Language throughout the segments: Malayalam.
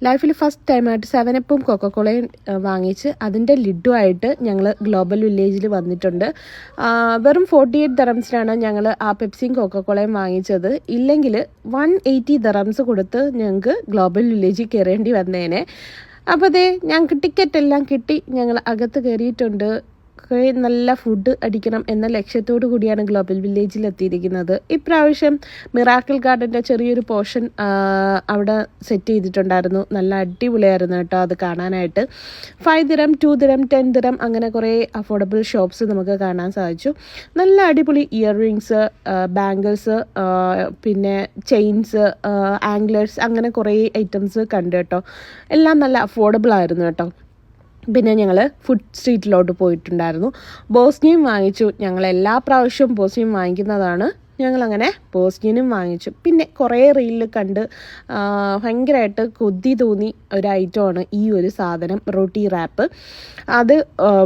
ലൈഫിൽ ഫസ്റ്റ് ടൈമായിട്ട് 7-Upഉം കൊക്കക്കോളയും വാങ്ങിച്ച് അതിൻ്റെ ലിഡുമായിട്ട് ഞങ്ങൾ ഗ്ലോബൽ വില്ലേജിൽ വന്നിട്ടുണ്ട്. വെറും 48 ദിറംസിനാണ് ഞങ്ങൾ ആ പെപ്സിയും കൊക്കക്കോളയും വാങ്ങിച്ചത്. ഇല്ലെങ്കിൽ 180 ദിറംസ് കൊടുത്ത് ഞങ്ങൾക്ക് ഗ്ലോബൽ വില്ലേജിൽ കയറേണ്ടി വന്നേനെ. അപ്പോൾ അതേ ഞങ്ങൾക്ക് ടിക്കറ്റ് എല്ലാം കിട്ടി, ഞങ്ങൾ അകത്ത് കയറിയിട്ടുണ്ട്. നല്ല ഫുഡ് അടിക്കണം എന്ന ലക്ഷ്യത്തോടു കൂടിയാണ് ഗ്ലോബൽ വില്ലേജിൽ എത്തിയിരിക്കുന്നത്. ഇപ്രാവശ്യം മിറാക്കിൾ ഗാർഡൻ്റെ ചെറിയൊരു പോർഷൻ അവിടെ സെറ്റ് ചെയ്തിട്ടുണ്ടായിരുന്നു. നല്ല അടിപൊളിയായിരുന്നു കേട്ടോ അത് കാണാനായിട്ട്. 5 ദിറം, 2 ദിറം, 10 ദിറം അങ്ങനെ കുറേ അഫോർഡബിൾ ഷോപ്സ് നമുക്ക് കാണാൻ സാധിച്ചു. നല്ല അടിപൊളി ഇയർ റിങ്സ്, ബാംഗിൾസ്, പിന്നെ ചെയിൻസ്, ആംഗ്ലേഴ്സ് അങ്ങനെ കുറേ ഐറ്റംസ് കണ്ടു കേട്ടോ. എല്ലാം നല്ല അഫോർഡബിൾ ആയിരുന്നു കേട്ടോ. പിന്നെ ഞങ്ങൾ ഫുഡ് സ്ട്രീറ്റിലോട്ട് പോയിട്ടുണ്ടായിരുന്നു. ബോസ്നിയും വാങ്ങിച്ചു. ഞങ്ങൾ എല്ലാ പ്രാവശ്യവും ബോസ്നിയും വാങ്ങിക്കുന്നതാണ്. ഞങ്ങളങ്ങനെ ബോസ്നിയനും വാങ്ങിച്ചു. പിന്നെ കുറേ റീലിൽ കണ്ട് ഭയങ്കരമായിട്ട് കൊതി തോന്നി ഒരു ഐറ്റമാണ് ഈ ഒരു സാധനം, റോട്ടി റാപ്പ്. അത്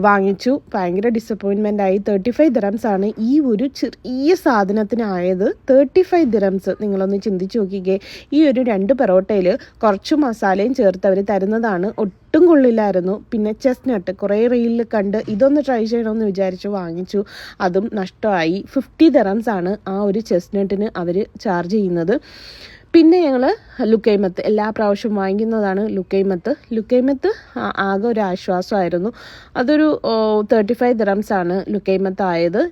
വാങ്ങിച്ചു. ഭയങ്കര ഡിസപ്പോയിൻമെൻ്റായി. 35 ദിറംസാണ് ഈ ഒരു ചെറിയ സാധനത്തിനായത്. 35 ദിറംസ് നിങ്ങളൊന്ന് ചിന്തിച്ച് നോക്കിക്കേ. ഈ ഒരു 2 പെറോട്ടയിൽ കുറച്ച് മസാലയും ചേർത്ത് അവർ തരുന്നതാണ്. ഒട്ടും കൊള്ളില്ലായിരുന്നു. പിന്നെ ചെസ്നട്ട് കുറേ റീലിൽ കണ്ട് ഇതൊന്ന് ട്രൈ ചെയ്യണമെന്ന് വിചാരിച്ചു വാങ്ങിച്ചു. അതും നഷ്ടമായി. 50 ദിറംസാണ് ആ ഒരു ചെസ്നട്ടിന് അവർ ചാർജ് ചെയ്യുന്നത്. പിന്നെ ഞങ്ങൾ ലുക്കൈമത്ത് എല്ലാ പ്രാവശ്യവും വാങ്ങിക്കുന്നതാണ്. ലുക്കൈമത്ത് ആകെ ഒരു ആശ്വാസമായിരുന്നു. അതൊരു 35 ദിറംസാണ് ലുക്കൈമത്ത് ആയത്.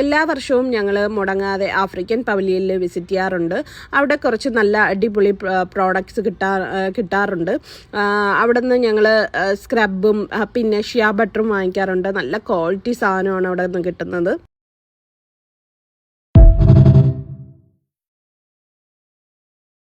എല്ലാ വർഷവും ഞങ്ങൾ മുടങ്ങാതെ ആഫ്രിക്കൻ പവലിയനിൽ വിസിറ്റ് ചെയ്യാറുണ്ട്. അവിടെ കുറച്ച് നല്ല അടിപൊളി പ്രോഡക്ട്സ് കിട്ടാറുണ്ട്. അവിടെ നിന്ന് ഞങ്ങൾ സ്ക്രബും പിന്നെ ഷിയ ബട്ടറും വാങ്ങിക്കാറുണ്ട്. നല്ല ക്വാളിറ്റി സാധനമാണ് അവിടെ നിന്ന് കിട്ടുന്നത്.